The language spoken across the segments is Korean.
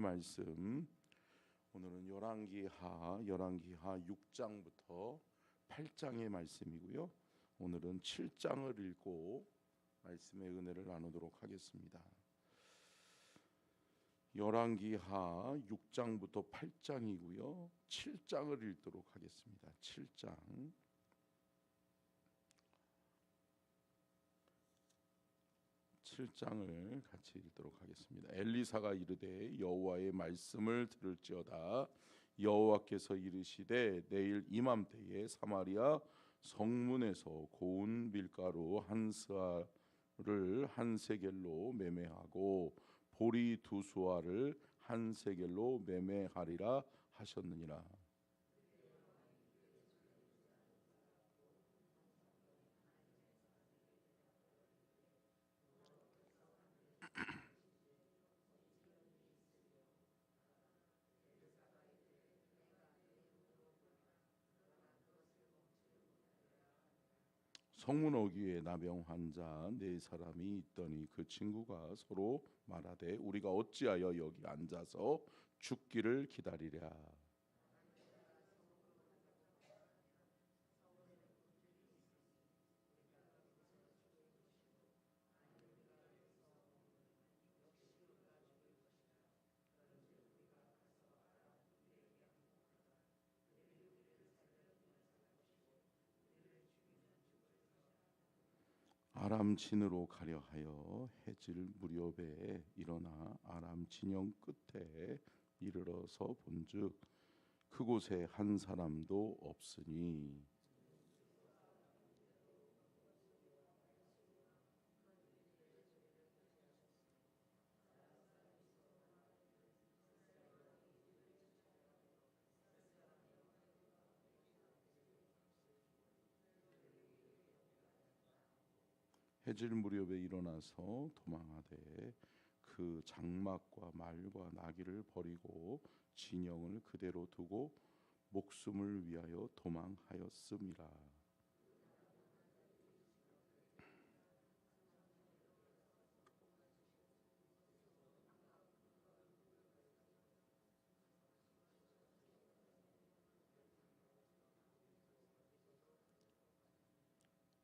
말씀, 오늘은 열왕기하 6장부터 8장의 말씀이고요. 오늘은 7장을 읽고 말씀의 은혜를 나누도록 하겠습니다. 열왕기하 6장부터 8장이고요. 7장을 읽도록 하겠습니다. 7장을 같이 읽도록 하겠습니다. 엘리사가 이르되 여호와의 말씀을 들을지어다. 여호와께서 이르시되 내일 이맘때에 사마리아 성문에서 고운 밀가루 한 스아를 한 세겔로 매매하고 보리 두 수아를 한 세겔로 매매하리라 하셨느니라. 성문 어귀에 나병 환자 네 사람이 있더니 그 친구가 서로 말하되 우리가 어찌하여 여기 앉아서 죽기를 기다리랴. 아람 진으로 가려 하여 해질 무렵에 일어나 아람 진영 끝에 이르러서 본즉 그곳에 한 사람도 없으니 해질 무렵에 일어나서 도망하되 그 장막과 말과 나귀를 버리고 진영을 그대로 두고 목숨을 위하여 도망하였음이라.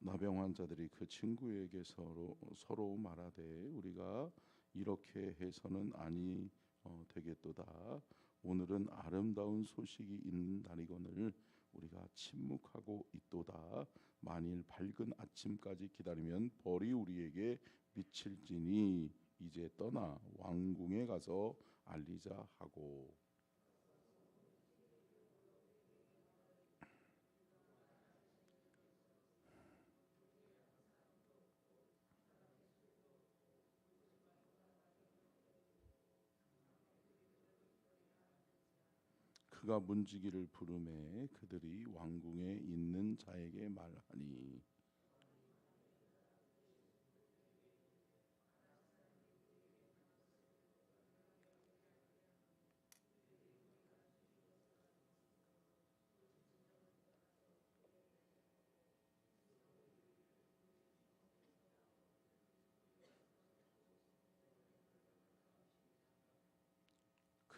나병 환자들이 그 친구에게 서로 말하되 우리가 이렇게 해서는 아니 되겠도다. 오늘은 아름다운 소식이 있는 날이거늘 우리가 침묵하고 있도다. 만일 밝은 아침까지 기다리면 벌이 우리에게 미칠지니 이제 떠나 왕궁에 가서 알리자 하고. 그가 문지기를 부르매 그들이 왕궁에 있는 자에게 말하니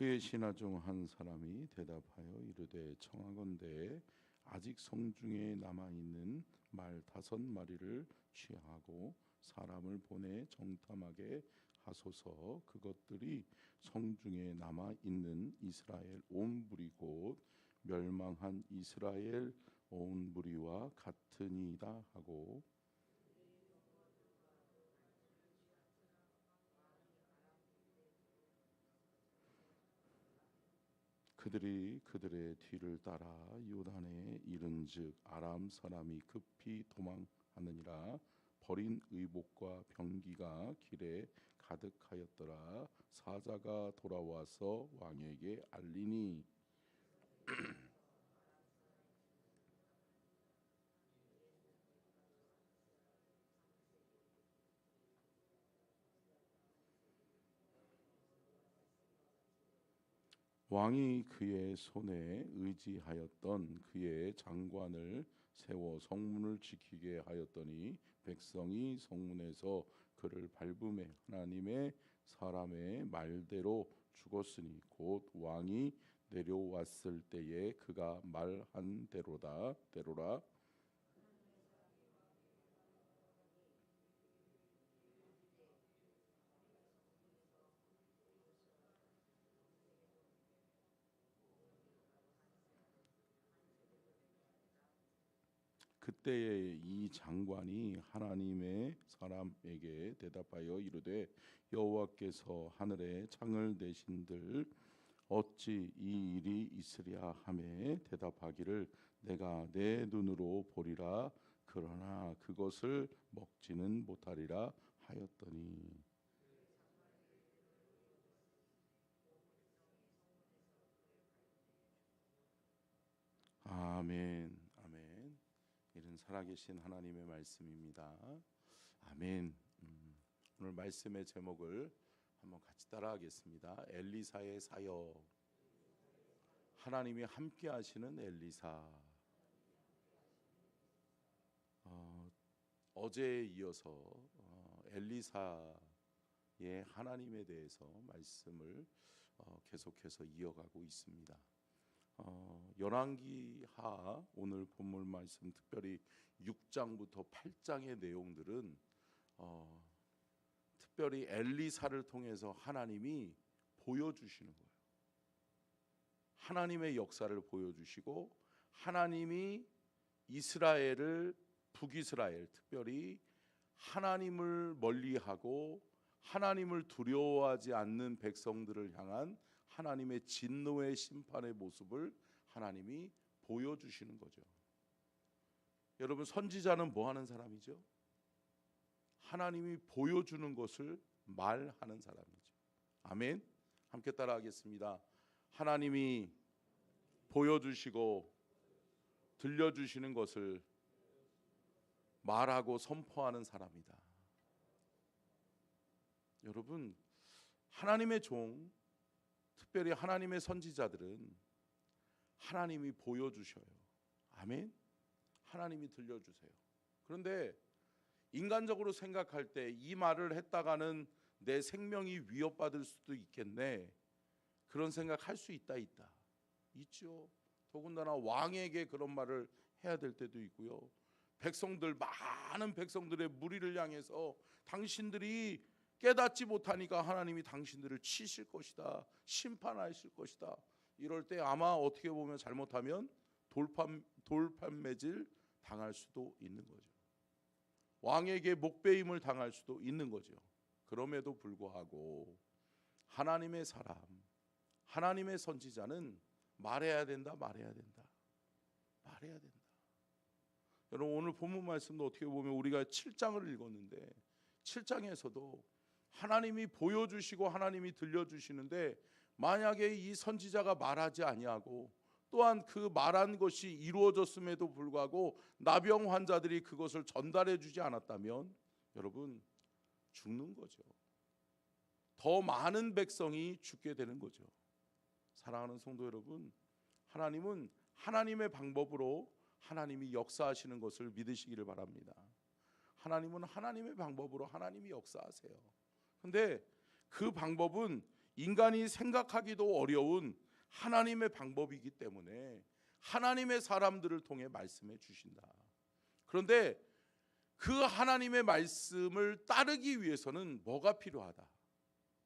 그의 신하 중 한 사람이 대답하여 이르되 청하건대 아직 성중에 남아 있는 말 5마리를 취하고 사람을 보내 정탐하게 하소서. 그것들이 성중에 남아 있는 이스라엘 온 무리 곧 멸망한 이스라엘 온 무리와 같으니이다 하고. 그들이 그들의 뒤를 따라 요단에 이른즉 아람 사람이 급히 도망하느니라. 버린 의복과 병기가 길에 가득하였더라. 사자가 돌아와서 왕에게 알리니 왕이 그의 손에 의지하였던 그의 장관을 세워 성문을 지키게 하였더니 백성이 성문에서 그를 밟음에 하나님의 사람의 말대로 죽었으니 곧 왕이 내려왔을 때에 그가 말한 대로라. 그때에 이 장관이 하나님의 사람에게 대답하여 이르되 여호와께서 하늘에 창을 내신들 어찌 이 일이 있으랴 하매 대답하기를 내가 내 눈으로 보리라 그러나 그것을 먹지는 못하리라 하였더니. 아멘. 아멘. 이는 살아계신 하나님의 말씀입니다. 아멘. 오늘 말씀의 제목을 한번 같이 따라하겠습니다. 엘리사의 사역. 하나님이 함께 하시는 엘리사. 어제에 이어서 엘리사의 하나님에 대해서 말씀을 계속해서 이어가고 있습니다. 열왕기하 오늘 본문 말씀 특별히 6장부터 8장의 내용들은 특별히 엘리사를 통해서 하나님이 보여주시는 거예요. 하나님의 역사를 보여주시고 하나님이 이스라엘을 북이스라엘 특별히 하나님을 멀리하고 하나님을 두려워하지 않는 백성들을 향한 하나님의 진노의 심판의 모습을 하나님이 보여주시는 거죠. 여러분 선지자는 뭐 하는 사람이죠? 하나님이 보여주는 것을 말하는 사람이죠. 아멘. 함께 따라하겠습니다. 하나님이 보여주시고 들려주시는 것을 말하고 선포하는 사람이다. 여러분 하나님의 종 특별히 하나님의 선지자들은 하나님이 보여주셔요. 아멘. 하나님이 들려주세요. 그런데 인간적으로 생각할 때 이 말을 했다가는 내 생명이 위협받을 수도 있겠네. 그런 생각할 수 있죠. 더군다나 왕에게 그런 말을 해야 될 때도 있고요. 많은 백성들의 무리를 향해서 당신들이 깨닫지 못하니까 하나님이 당신들을 치실 것이다, 심판하실 것이다. 이럴 때 아마 어떻게 보면 잘못하면 돌판매질 당할 수도 있는 거죠. 왕에게 목베임을 당할 수도 있는 거죠. 그럼에도 불구하고 하나님의 사람, 하나님의 선지자는 말해야 된다. 여러분 오늘 본문 말씀도 어떻게 보면 우리가 7장을 읽었는데 7장에서도 하나님이 보여주시고 하나님이 들려주시는데 만약에 이 선지자가 말하지 아니하고 또한 그 말한 것이 이루어졌음에도 불구하고 나병 환자들이 그것을 전달해 주지 않았다면 여러분 죽는 거죠. 더 많은 백성이 죽게 되는 거죠. 사랑하는 성도 여러분, 하나님은 하나님의 방법으로 하나님이 역사하시는 것을 믿으시기를 바랍니다. 하나님은 하나님의 방법으로 하나님이 역사하세요. 그런데 그 방법은 인간이 생각하기도 어려운 하나님의 방법이기 때문에 하나님의 사람들을 통해 말씀해 주신다. 그런데 그 하나님의 말씀을 따르기 위해서는 뭐가 필요하다?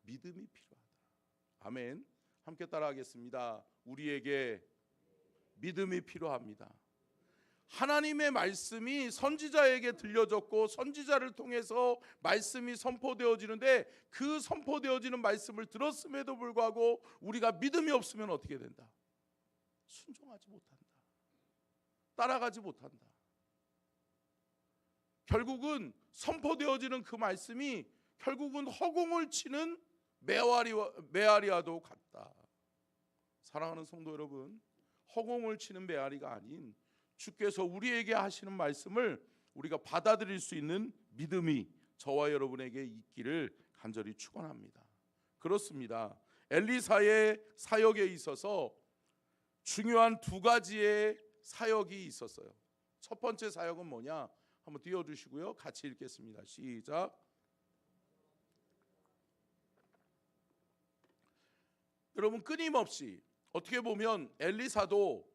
믿음이 필요하다. 아멘. 함께 따라하겠습니다. 우리에게 믿음이 필요합니다. 하나님의 말씀이 선지자에게 들려졌고 선지자를 통해서 말씀이 선포되어지는데 그 선포되어지는 말씀을 들었음에도 불구하고 우리가 믿음이 없으면 어떻게 된다? 순종하지 못한다. 따라가지 못한다. 결국은 선포되어지는 그 말씀이 결국은 허공을 치는 메아리와도 같다. 사랑하는 성도 여러분, 허공을 치는 메아리가 아닌 주께서 우리에게 하시는 말씀을 우리가 받아들일 수 있는 믿음이 저와 여러분에게 있기를 간절히 축원합니다. 그렇습니다. 엘리사의 사역에 있어서 중요한 두 가지의 사역이 있었어요. 첫 번째 사역은 뭐냐? 한번 띄워주시고요. 같이 읽겠습니다. 시작. 여러분 끊임없이 어떻게 보면 엘리사도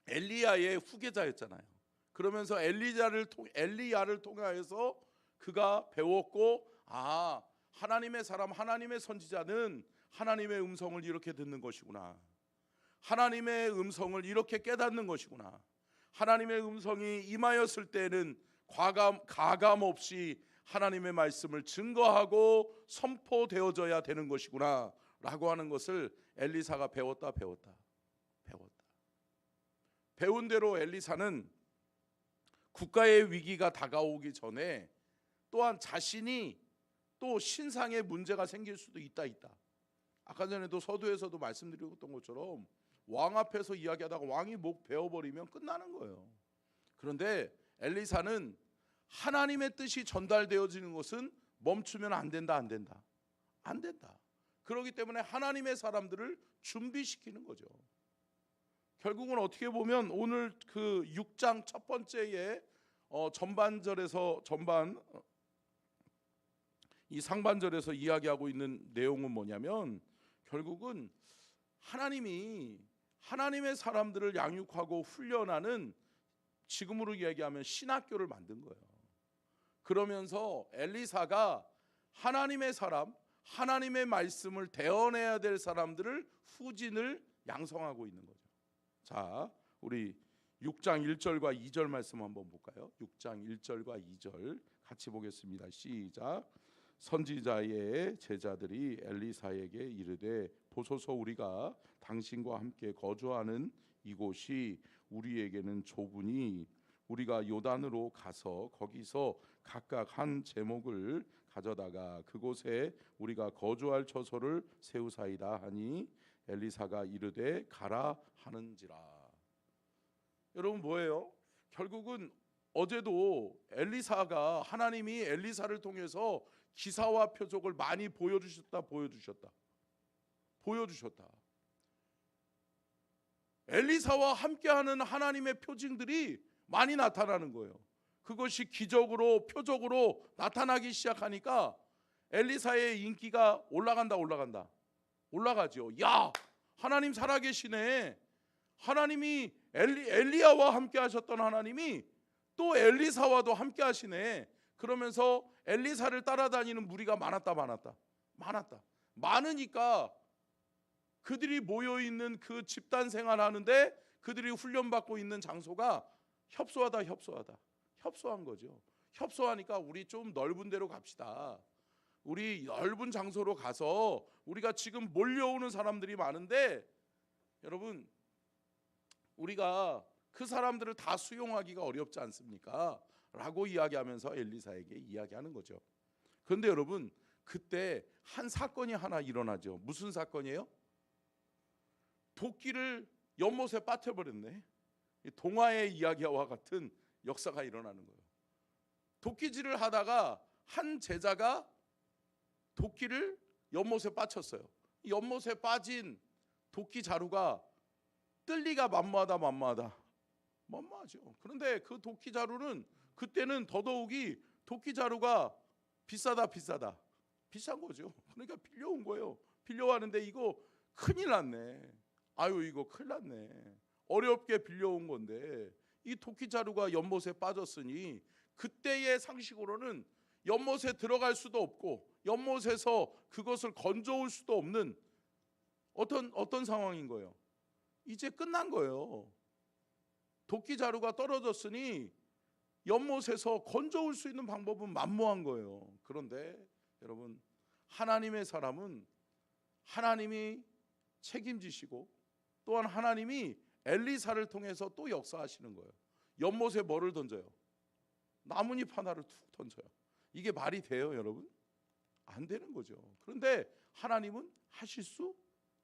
엘리야의 후계자였잖아요. 그러면서 엘리야를 통하여서 그가 배웠고, 하나님의 사람, 하나님의 선지자는 하나님의 음성을 이렇게 듣는 것이구나, 하나님의 음성을 이렇게 깨닫는 것이구나, 하나님의 음성이 임하였을 때는 가감 없이 하나님의 말씀을 증거하고 선포되어져야 되는 것이구나 라고 하는 것을 엘리사가 배웠다. 배운 대로 엘리사는 국가의 위기가 다가오기 전에 또한 자신이 또 신상의 문제가 생길 수도 있다. 아까 전에도 서두에서도 말씀드렸던 것처럼 왕 앞에서 이야기하다가 왕이 목 베어버리면 끝나는 거예요. 그런데 엘리사는 하나님의 뜻이 전달되어지는 것은 멈추면 안 된다. 그렇기 때문에 하나님의 사람들을 준비시키는 거죠. 결국은 어떻게 보면 오늘 그 6장 첫 번째의 이 상반절에서 이야기하고 있는 내용은 뭐냐면, 결국은 하나님이 하나님의 사람들을 양육하고 훈련하는, 지금으로 이야기하면 신학교를 만든 거예요. 그러면서 엘리사가 하나님의 사람, 하나님의 말씀을 대언해야 될 사람들을 후진을 양성하고 있는 거죠. 자, 우리 6장 1절과 2절 말씀 한번 볼까요? 6장 1절과 2절 같이 보겠습니다. 시작. 선지자의 제자들이 엘리사에게 이르되, 보소서, 우리가 당신과 함께 거주하는 이곳이 우리에게는 좁으니 우리가 요단으로 가서 거기서 각각 한 제목을 가져다가 그곳에 우리가 거주할 처소를 세우사이다 하니, 엘리사가 이르되 가라 하는지라. 여러분 뭐예요? 결국은 어제도 엘리사가, 하나님이 엘리사를 통해서 기사와 표적을 많이 보여주셨다. 엘리사와 함께하는 하나님의 표징들이 많이 나타나는 거예요. 그것이 기적으로, 표적으로 나타나기 시작하니까 엘리사의 인기가 올라가죠. 야, 하나님 살아계시네. 하나님이 엘리야와 함께 하셨던 하나님이 또 엘리사와도 함께 하시네. 그러면서 엘리사를 따라다니는 무리가 많으니까 그들이 모여있는 그 집단 생활하는데 그들이 훈련받고 있는 장소가 협소한 거죠. 협소하니까 우리 좀 넓은 데로 갑시다. 우리 넓은 장소로 가서, 우리가 지금 몰려오는 사람들이 많은데 여러분, 우리가 그 사람들을 다 수용하기가 어렵지 않습니까? 라고 이야기하면서 엘리사에게 이야기하는 거죠. 그런데 여러분, 그때 한 사건이 하나 일어나죠. 무슨 사건이에요? 도끼를 연못에 빠뜨려버렸네. 동화의 이야기와 같은 역사가 일어나는 거예요. 도끼질을 하다가 한 제자가 도끼를 연못에 빠쳤어요. 연못에 빠진 도끼 자루가 뜰리가 만무하죠. 그런데 그 도끼 자루는 그때는 더더욱이 도끼 자루가 비싼 거죠. 그러니까 빌려온 거예요. 빌려왔는데 이거 큰일 났네. 이거 큰일 났네. 어렵게 빌려온 건데 이 도끼 자루가 연못에 빠졌으니 그때의 상식으로는 연못에 들어갈 수도 없고 연못에서 그것을 건져올 수도 없는 어떤 상황인 거예요. 이제 끝난 거예요. 도끼 자루가 떨어졌으니 연못에서 건져올 수 있는 방법은 만무한 거예요. 그런데 여러분, 하나님의 사람은 하나님이 책임지시고 또한 하나님이 엘리사를 통해서 또 역사하시는 거예요. 연못에 뭐를 던져요? 나뭇잎 하나를 툭 던져요. 이게 말이 돼요, 여러분? 안 되는 거죠. 그런데 하나님은 하실 수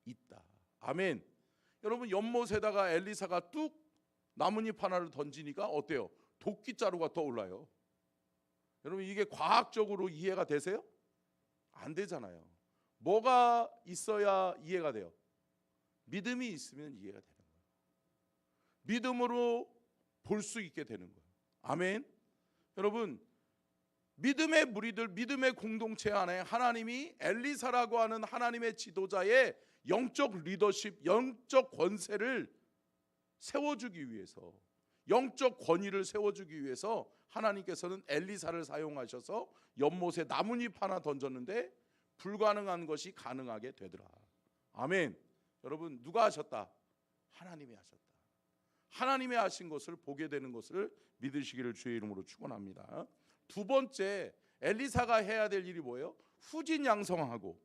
있다. 아멘. 여러분, 연못에다가 엘리사가 뚝 나뭇잎 하나를 던지니까 어때요? 도끼자루가 떠올라요. 여러분, 이게 과학적으로 이해가 되세요? 안 되잖아요. 뭐가 있어야 이해가 돼요? 믿음이 있으면 이해가 되는 거예요. 믿음으로 볼 수 있게 되는 거예요. 아멘. 여러분, 믿음의 무리들, 믿음의 공동체 안에 하나님이 엘리사라고 하는 하나님의 지도자의 영적 리더십, 영적 권세를 세워주기 위해서, 영적 권위를 세워주기 위해서 하나님께서는 엘리사를 사용하셔서 연못에 나뭇잎 하나 던졌는데 불가능한 것이 가능하게 되더라. 아멘. 여러분, 누가 하셨다? 하나님이 하셨다. 하나님이 하신 것을 보게 되는 것을 믿으시기를 주의 이름으로 축원합니다. 두 번째, 엘리사가 해야 될 일이 뭐예요? 후진양성하고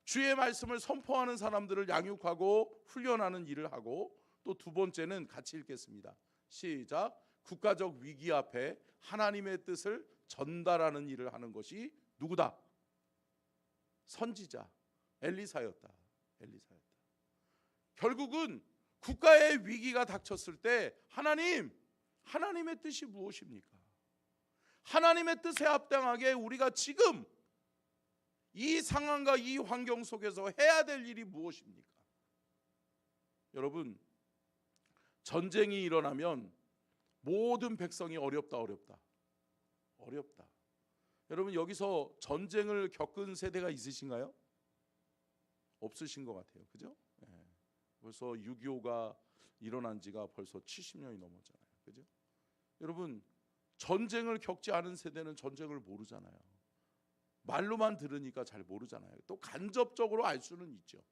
주의 말씀을 선포하는 사람들을 양육하고 훈련하는 일을 하고, 또 두 번째는 같이 읽겠습니다. 시작. 국가적 위기 앞에 하나님의 뜻을 전달하는 일을 하는 것이 누구다? 선지자 엘리사였다. 엘리사였다. 결국은 국가의 위기가 닥쳤을 때 하나님의 뜻이 무엇입니까? 하나님의 뜻에 합당하게 우리가 지금 이 상황과 이 환경 속에서 해야 될 일이 무엇입니까? 여러분, 전쟁이 일어나면 모든 백성이 어렵다. 여러분, 여기서 전쟁을 겪은 세대가 있으신가요? 없으신 것 같아요. 그죠? 네. 벌써 6.25가 일어난 지가 벌써 70년이 넘었잖아요. 그죠? 여러분, 전쟁을 겪지 않은 세대는 전쟁을 모르잖아요. 말로만 들으니까 잘 모르잖아요. 또 간접적으로 알 수는 있죠.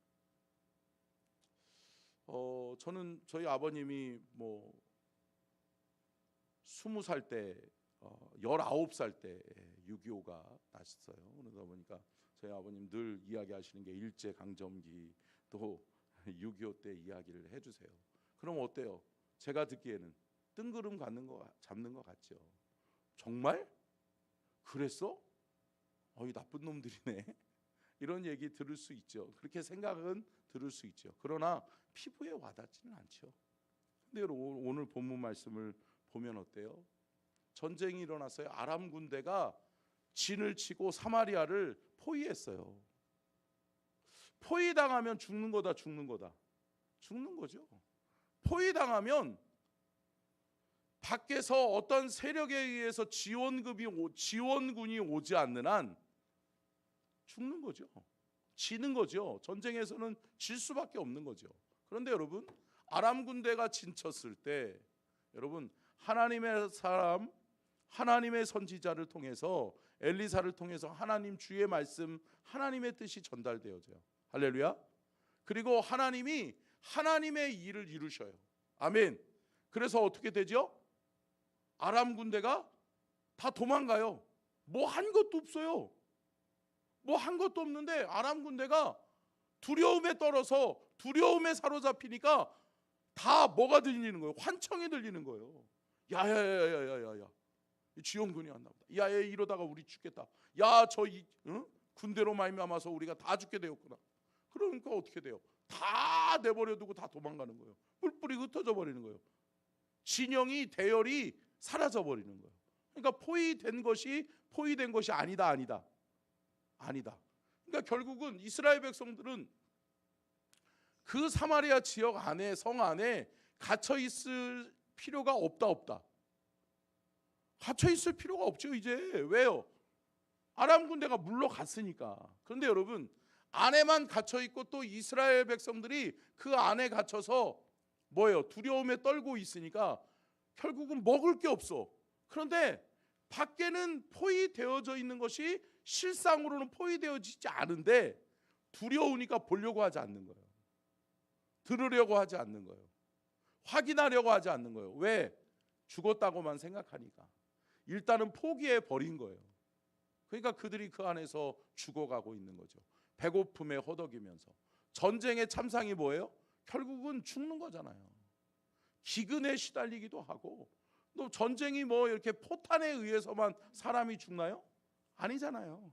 저는 저희 아버님이 20살 때 19살 때 6.25가 났어요. 그러다 보니까 저희 아버님 늘 이야기하시는 게 일제강점기 또 6.25 때 이야기를 해주세요. 그럼 어때요? 제가 듣기에는 뜬구름 잡는 것 같죠. 정말? 그랬어? 이 나쁜 놈들이네. 이런 얘기 들을 수 있죠. 그렇게 생각은 들을 수 있죠. 그러나 피부에 와닿지는 않죠. 근데 오늘 본문 말씀을 보면 어때요? 전쟁이 일어났어요. 아람 군대가 진을 치고 사마리아를 포위했어요. 포위당하면 죽는 거다. 죽는 거죠. 포위당하면 밖에서 어떤 세력에 의해서 지원군이 오지 않는 한 죽는 거죠. 지는 거죠. 전쟁에서는 질 수밖에 없는 거죠. 그런데 여러분, 아람 군대가 진쳤을 때 여러분, 하나님의 사람, 하나님의 선지자를 통해서, 엘리사를 통해서 하나님 주의 말씀, 하나님의 뜻이 전달되어져요. 할렐루야. 그리고 하나님이 하나님의 일을 이루셔요. 아멘. 그래서 어떻게 되죠? 아람 군대가 다 도망가요. 뭐 한 것도 없어요. 뭐 한 것도 없는데 아람 군대가 두려움에 떨어서, 두려움에 사로잡히니까 다 뭐가 들리는 거예요? 환청이 들리는 거예요. 야야야야야야야, 지원군이 왔나 보다. 야야, 이러다가 우리 죽겠다. 야, 군대로 말미암아서 우리가 다 죽게 되었구나. 그러니까 어떻게 돼요? 다 내버려두고 다 도망가는 거예요. 뿔뿔이 흩어져 버리는 거예요. 진영이, 대열이 사라져 버리는 거예요. 그러니까 포위된 것이 아니다. 그러니까 결국은 이스라엘 백성들은 그 사마리아 지역 안에, 성 안에 갇혀 있을 필요가 없다. 갇혀 있을 필요가 없죠. 이제 왜요? 아람 군대가 물러갔으니까. 그런데 여러분, 안에만 갇혀 있고 또 이스라엘 백성들이 그 안에 갇혀서 뭐예요? 두려움에 떨고 있으니까 결국은 먹을 게 없어. 그런데 밖에는 포위되어져 있는 것이 실상으로는 포위되어지지 않은데 두려우니까 보려고 하지 않는 거예요. 들으려고 하지 않는 거예요. 확인하려고 하지 않는 거예요. 왜? 죽었다고만 생각하니까. 일단은 포기해 버린 거예요. 그러니까 그들이 그 안에서 죽어가고 있는 거죠. 배고픔에 허덕이면서. 전쟁의 참상이 뭐예요? 결국은 죽는 거잖아요. 기근에 시달리기도 하고, 또 전쟁이 이렇게 포탄에 의해서만 사람이 죽나요? 아니잖아요.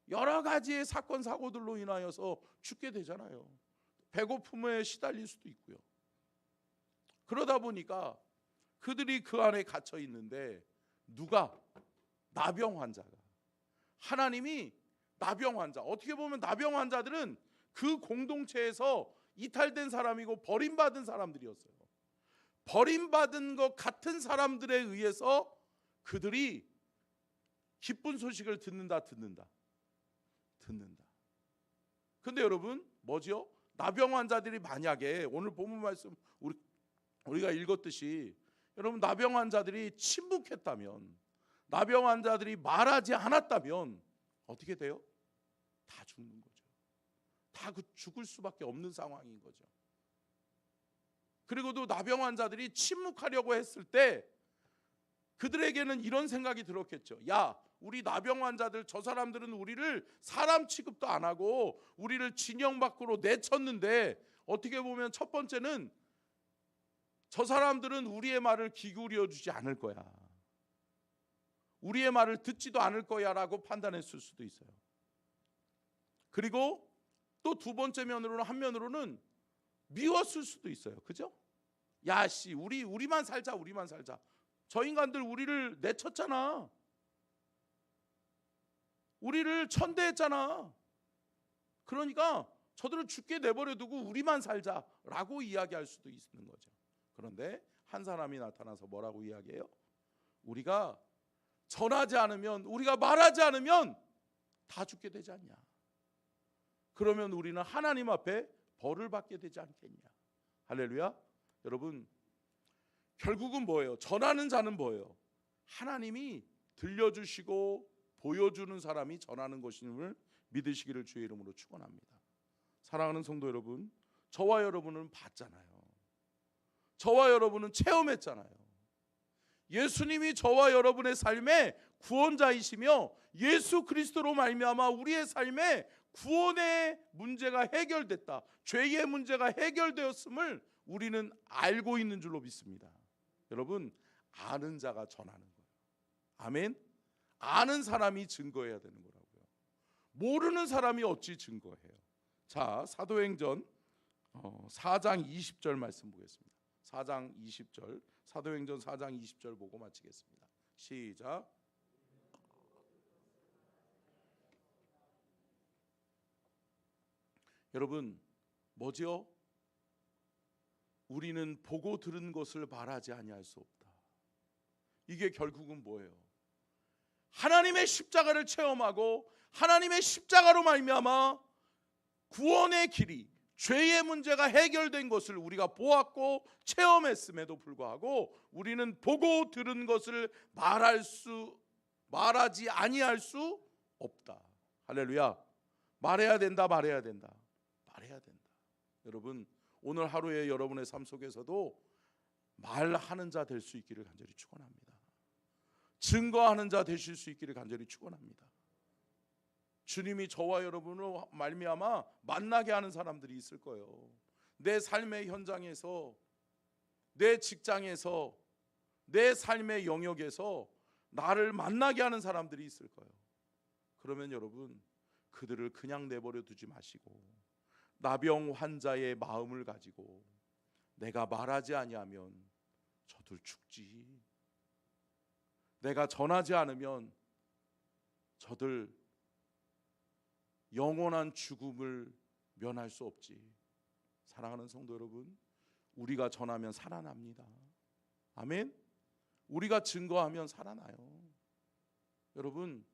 여러 가지의 사건 사고들로 인하여서 죽게 되잖아요. 배고픔에 시달릴 수도 있고요. 그러다 보니까 그들이 그 안에 갇혀 있는데 누가? 나병 환자가. 하나님이 나병 환자, 어떻게 보면 나병 환자들은 그 공동체에서 이탈된 사람이고 버림받은 사람들이었어요. 버림받은 것 같은 사람들에 의해서 그들이 기쁜 소식을 듣는다. 근데 여러분, 뭐죠? 나병 환자들이 만약에 오늘 본문 말씀 우리가 읽었듯이 여러분 나병 환자들이 침묵했다면, 나병 환자들이 말하지 않았다면 어떻게 돼요? 다 죽는 거죠. 다 죽을 수밖에 없는 상황인 거죠. 그리고도 나병 환자들이 침묵하려고 했을 때 그들에게는 이런 생각이 들었겠죠. 야, 우리 나병 환자들, 저 사람들은 우리를 사람 취급도 안 하고 우리를 진영 밖으로 내쳤는데, 어떻게 보면 첫 번째는 저 사람들은 우리의 말을 기울여 주지 않을 거야, 우리의 말을 듣지도 않을 거야 라고 판단했을 수도 있어요. 그리고 또 두 번째 면으로는, 한면으로는 미웠을 수도 있어요. 그죠? 야 씨, 우리만 살자, 우리만 살자. 저 인간들 우리를 내쳤잖아, 우리를 천대했잖아. 그러니까 저들을 죽게 내버려 두고 우리만 살자라고 이야기할 수도 있는 거죠. 그런데 한 사람이 나타나서 뭐라고 이야기해요? 우리가 전하지 않으면, 우리가 말하지 않으면 다 죽게 되지 않냐? 그러면 우리는 하나님 앞에 벌을 받게 되지 않겠냐? 할렐루야. 여러분, 결국은 뭐예요? 전하는 자는 뭐예요? 하나님이 들려주시고 보여주는 사람이 전하는 것임을 믿으시기를 주의 이름으로 축원합니다. 사랑하는 성도 여러분, 저와 여러분은 봤잖아요. 저와 여러분은 체험했잖아요. 예수님이 저와 여러분의 삶의 구원자이시며 예수 그리스도로 말미암아 우리의 삶에 구원의 문제가 해결됐다, 죄의 문제가 해결되었음을 우리는 알고 있는 줄로 믿습니다. 여러분, 아는 자가 전하는 거예요. 아멘. 아는 사람이 증거해야 되는 거라고요. 모르는 사람이 어찌 증거해요? 자, 사도행전 4장 20절 말씀 보겠습니다. 4장 20절, 사도행전 4장 20절 보고 마치겠습니다. 시작. 여러분, 뭐지요? 우리는 보고 들은 것을 말하지 아니할 수 없다. 이게 결국은 뭐예요? 하나님의 십자가를 체험하고 하나님의 십자가로 말미암아 구원의 길이, 죄의 문제가 해결된 것을 우리가 보았고 체험했음에도 불구하고 우리는 보고 들은 것을 말하지 아니할 수 없다. 할렐루야. 말해야 된다, 말해야 된다, 말해야 된다. 여러분, 오늘 하루에 여러분의 삶 속에서도 말하는 자 될 수 있기를 간절히 축원합니다. 증거하는 자 되실 수 있기를 간절히 축원합니다. 주님이 저와 여러분을 말미암아 만나게 하는 사람들이 있을 거예요. 내 삶의 현장에서, 내 직장에서, 내 삶의 영역에서 나를 만나게 하는 사람들이 있을 거예요. 그러면 여러분, 그들을 그냥 내버려 두지 마시고 나병 환자의 마음을 가지고 내가 말하지 아니하면 저들 죽지, 내가 전하지 않으면 저들 영원한 죽음을 면할 수 없지. 사랑하는 성도 여러분, 우리가 전하면 살아납니다. 아멘. 우리가 증거하면 살아나요. 여러분,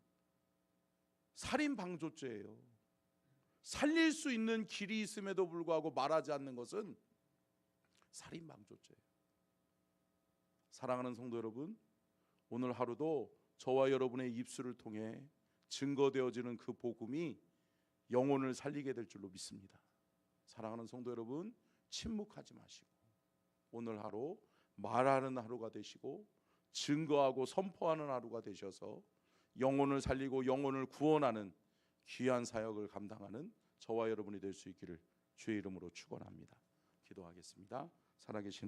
살인 방조죄예요. 살릴 수 있는 길이 있음에도 불구하고 말하지 않는 것은 살인 방조죄예요. 사랑하는 성도 여러분, 오늘 하루도 저와 여러분의 입술을 통해 증거되어지는 그 복음이 영혼을 살리게 될 줄로 믿습니다. 사랑하는 성도 여러분, 침묵하지 마시고 오늘 하루 말하는 하루가 되시고 증거하고 선포하는 하루가 되셔서 영혼을 살리고 영혼을 구원하는 귀한 사역을 감당하는 저와 여러분이 될 수 있기를 주의 이름으로 축원합니다. 기도하겠습니다. 살아계신